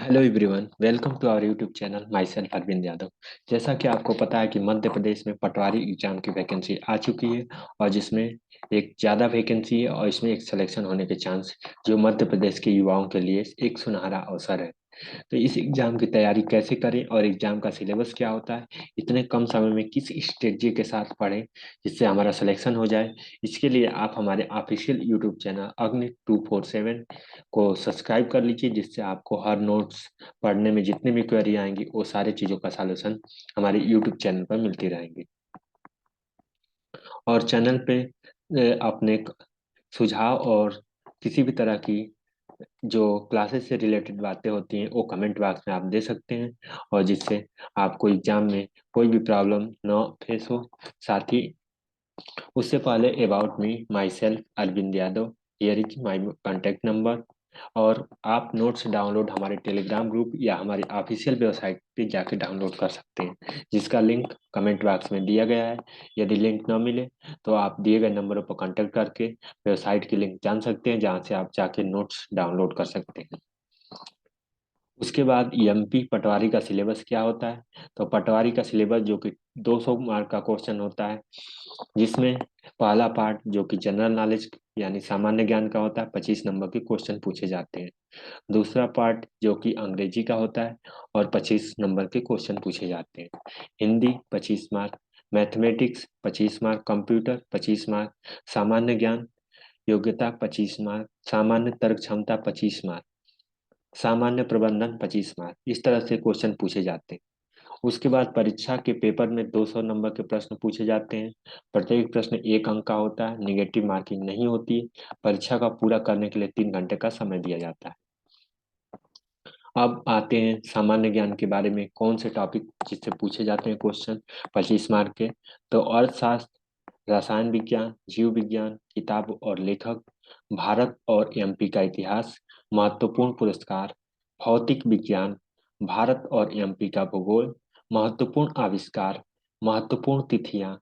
Hello everyone, welcome to our YouTube channel myself Arvind Yadav. जैसा कि आपको पता है कि मध्य प्रदेश में पटवारी एग्जाम की वैकेंसी आ चुकी है और जिसमें एक ज़्यादा वैकेंसी है और इसमें एक सिलेक्शन होने के चांस जो मध्य प्रदेश के युवाओं के लिए एक सुनहरा अवसर है। तो इस एग्जाम की तैयारी कैसे करें और एग्जाम का सिलेबस क्या होता है, इतने कम समय में किस स्ट्रेटजी के साथ पढ़ें जिससे हमारा सिलेक्शन हो जाए, इसके लिए आप हमारे ऑफिशियल यूट्यूब चैनल अग्नि 247 को सब्सक्राइब कर लीजिए, जिससे आपको हर नोट्स पढ़ने में जितनी भी क्वेरी आएंगी वो सारी चीज़ों का सॉल्यूशन हमारे यूट्यूब चैनल पर मिलती रहेंगी। और चैनल पे अपने सुझाव और किसी भी तरह की जो क्लासेस से रिलेटेड बातें होती हैं वो कमेंट बॉक्स में आप दे सकते हैं, और जिससे आपको एग्जाम में कोई भी प्रॉब्लम ना फेस हो। साथ ही उससे पहले about me myself Arvind Yadav, here is my contact number. और आप नोट्स डाउनलोड हमारे टेलीग्राम ग्रुप या हमारी ऑफिशियल वेबसाइट पे जाके डाउनलोड कर सकते हैं, जिसका लिंक कमेंट बॉक्स में दिया गया है। यदि लिंक न मिले तो आप दिए गए नंबरों पर कांटेक्ट करके वेबसाइट की लिंक जान सकते हैं, जहाँ से आप जाके नोट्स डाउनलोड कर सकते हैं। उसके बाद एमपी पटवारी का सिलेबस क्या होता है। तो पटवारी का सिलेबस जो कि 200 मार्क का क्वेश्चन होता है, जिसमें पहला पार्ट जो कि जनरल नॉलेज यानी सामान्य ज्ञान का होता है, 25 नंबर के क्वेश्चन पूछे जाते हैं। दूसरा पार्ट जो कि अंग्रेजी का होता है और 25 नंबर के क्वेश्चन पूछे जाते हैं। Hindi 25 mark, mathematics 25 mark, computer 25 mark, सामान्य ज्ञान योग्यता 25 मार्क, सामान्य तर्क क्षमता 25 मार्क, सामान्य प्रबंधन 25 मार्क, इस तरह से क्वेश्चन पूछे जाते हैं। उसके बाद परीक्षा के पेपर में 200 नंबर के प्रश्न पूछे जाते हैं। प्रत्येक प्रश्न 1 अंक का होता है, निगेटिव मार्किंग नहीं होती है। परीक्षा का पूरा करने के लिए 3 घंटे का समय दिया जाता है। अब आते हैं सामान्य ज्ञान के बारे में, कौन से टॉपिक जिससे पूछे जाते हैं क्वेश्चन 25 मार्क के। तो अर्थशास्त्र, रसायन विज्ञान, जीव विज्ञान, किताब और लेखक, भारत और एमपी का इतिहास, महत्वपूर्ण पुरस्कार, भौतिक विज्ञान, भारत और एमपी का भूगोल, महत्वपूर्ण आविष्कार, महत्वपूर्ण तिथियां,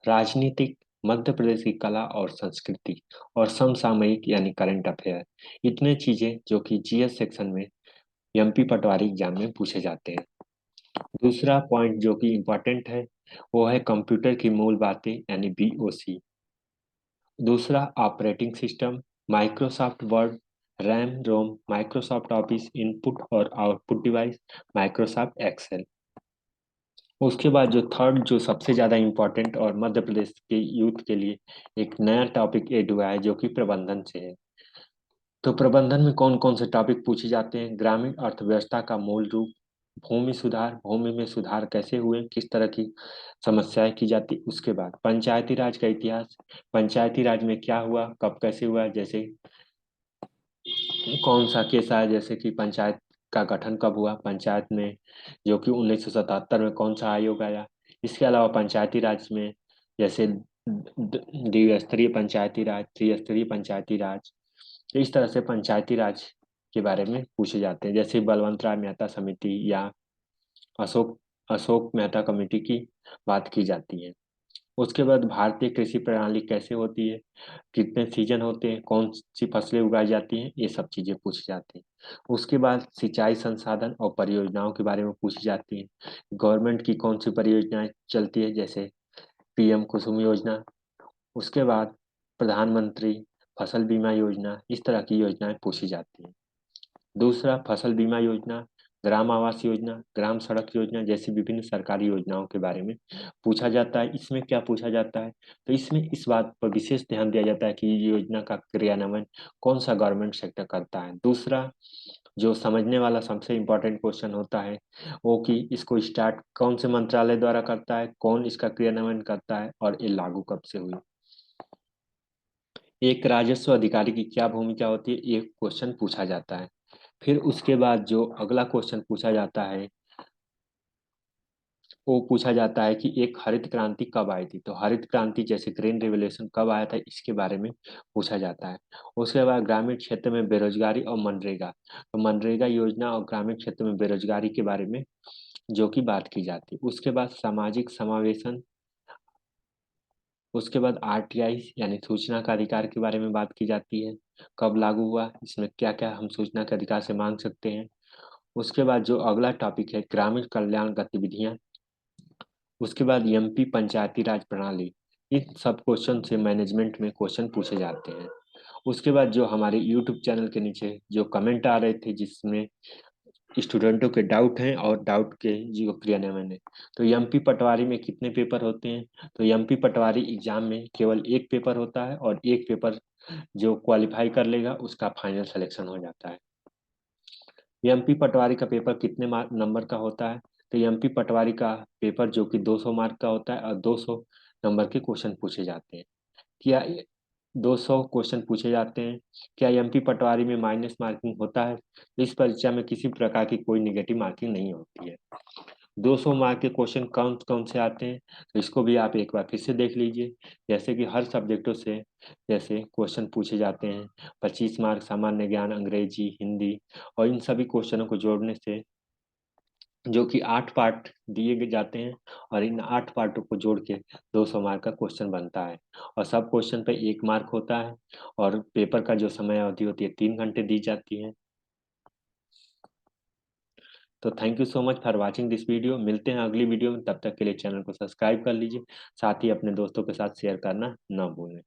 राजनीतिक, मध्य प्रदेश की कला और संस्कृति, और समसामयिक यानी करंट अफेयर। इतने चीजें जो कि जीएस सेक्शन में एमपी पटवारी एग्जाम में पूछे जाते हैं। दूसरा पॉइंट जो कि इम्पोर्टेंट है वो है कंप्यूटर की मूल बातें यानी बीओसी। दूसरा operating system, Microsoft word, RAM ROM, Microsoft office, input और आउटपुट डिवाइस, माइक्रोसॉफ्ट एक्सेल। उसके बाद जो थर्ड, जो सबसे ज्यादा इम्पोर्टेंट और मध्य प्रदेश के यूथ के लिए एक नया टॉपिक ऐड हुआ है जो कि प्रबंधन से है। तो प्रबंधन में कौन कौन से टॉपिक पूछे जाते हैं, ग्रामीण अर्थव्यवस्था का मूल रूप, भूमि सुधार, भूमि में सुधार कैसे हुए, किस तरह की समस्याएं की जाती। उसके बाद पंचायती राज का इतिहास, पंचायती राज में क्या हुआ, कब कैसे हुआ, जैसे कौन सा केस आया, जैसे कि पंचायत का गठन कब हुआ पंचायत में, जो कि 1977 में कौन सा आयोग आया। इसके अलावा पंचायती राज में जैसे द्विस्तरीय पंचायती राज, त्रिस्तरीय पंचायती राज, तो इस तरह से पंचायती राज के बारे में पूछे जाते हैं। जैसे बलवंत राय मेहता समिति या अशोक अशोक मेहता कमेटी की बात की जाती है। उसके बाद भारतीय कृषि प्रणाली कैसे होती है, कितने सीजन होते हैं, कौन सी फसलें उगाई जाती हैं, ये सब चीजें पूछी जाती हैं। उसके बाद सिंचाई संसाधन और परियोजनाओं के बारे में पूछी जाती है। गवर्नमेंट की कौन सी परियोजनाएं चलती है, जैसे पीएम कुसुम योजना। उसके बाद प्रधानमंत्री फसल बीमा योजना, इस तरह की योजनाएं पूछी जाती हैं। दूसरा फसल बीमा योजना, ग्राम आवास योजना, ग्राम सड़क योजना जैसी विभिन्न सरकारी योजनाओं के बारे में पूछा जाता है। इसमें क्या पूछा जाता है, तो इसमें इस बात पर विशेष ध्यान दिया जाता है कि ये योजना का क्रियान्वयन कौन सा गवर्नमेंट सेक्टर करता है। दूसरा जो समझने वाला सबसे इम्पोर्टेंट क्वेश्चन होता है वो कि इसको स्टार्ट कौन से मंत्रालय द्वारा करता है, कौन इसका क्रियान्वयन करता है और ये लागू कब से हुई। एक राजस्व अधिकारी की क्या भूमिका होती है, ये क्वेश्चन पूछा जाता है। फिर उसके बाद जो अगला क्वेश्चन पूछा जाता है वो पूछा जाता है कि एक हरित क्रांति कब आई थी। तो हरित क्रांति जैसे ग्रीन रेवोल्यूशन कब आया था, इसके बारे में पूछा जाता है। उसके बाद ग्रामीण क्षेत्र में बेरोजगारी और मनरेगा, तो मनरेगा योजना और ग्रामीण क्षेत्र में बेरोजगारी के बारे में जो कि बात की जाती है। उसके बाद सामाजिक समावेशन, उसके बाद आरटीआई यानी सूचना का अधिकार के बारे में बात की जाती है, कब लागू हुआ, इसमें क्या क्या हम सूचना के अधिकार से मांग सकते हैं। उसके बाद जो अगला टॉपिक है ग्रामीण कल्याण गतिविधियां, उसके बाद एमपी पंचायती राज प्रणाली। इन सब क्वेश्चन से मैनेजमेंट में क्वेश्चन पूछे जाते हैं। उसके बाद जो हमारे यूट्यूब चैनल के नीचे जो कमेंट आ रहे थे जिसमें स्टूडेंटों के डाउट हैं और डाउट के जो क्रियान्वयन है, तो एमपी पटवारी में कितने पेपर होते हैं? तो एमपी पटवारी एग्जाम में केवल एक पेपर होता है और एक पेपर जो क्वालिफाई कर लेगा उसका फाइनल सिलेक्शन हो जाता है। एमपी पटवारी का पेपर कितने मार्क नंबर का होता है? तो एमपी पटवारी का पेपर जो कि 200 मार्क का होता है और 200 नंबर के क्वेश्चन पूछे जाते हैं। क्या 200 क्वेश्चन पूछे जाते हैं? क्या एमपी पटवारी में माइनस मार्किंग होता है? इस परीक्षा में किसी प्रकार की कोई निगेटिव मार्किंग नहीं होती है। 200 मार्क के क्वेश्चन कौन कौन से आते हैं, तो इसको भी आप एक बार फिर से देख लीजिए। जैसे कि हर सब्जेक्टों से जैसे क्वेश्चन पूछे जाते हैं। 25 मार्क सामान्य ज्ञान, अंग्रेजी, हिंदी, और इन सभी क्वेश्चनों को जोड़ने से जो कि 8 पार्ट दिए जाते हैं, और इन 8 पार्टों को जोड़ के 200 मार्क का क्वेश्चन बनता है। और सब क्वेश्चन पे 1 मार्क होता है। और पेपर का जो समय अवधि होती है 3 घंटे दी जाती है। तो thank you so much for watching this video. मिलते हैं अगली वीडियो में, तब तक के लिए चैनल को सब्सक्राइब कर लीजिए, साथ ही अपने दोस्तों के साथ शेयर करना ना भूलें।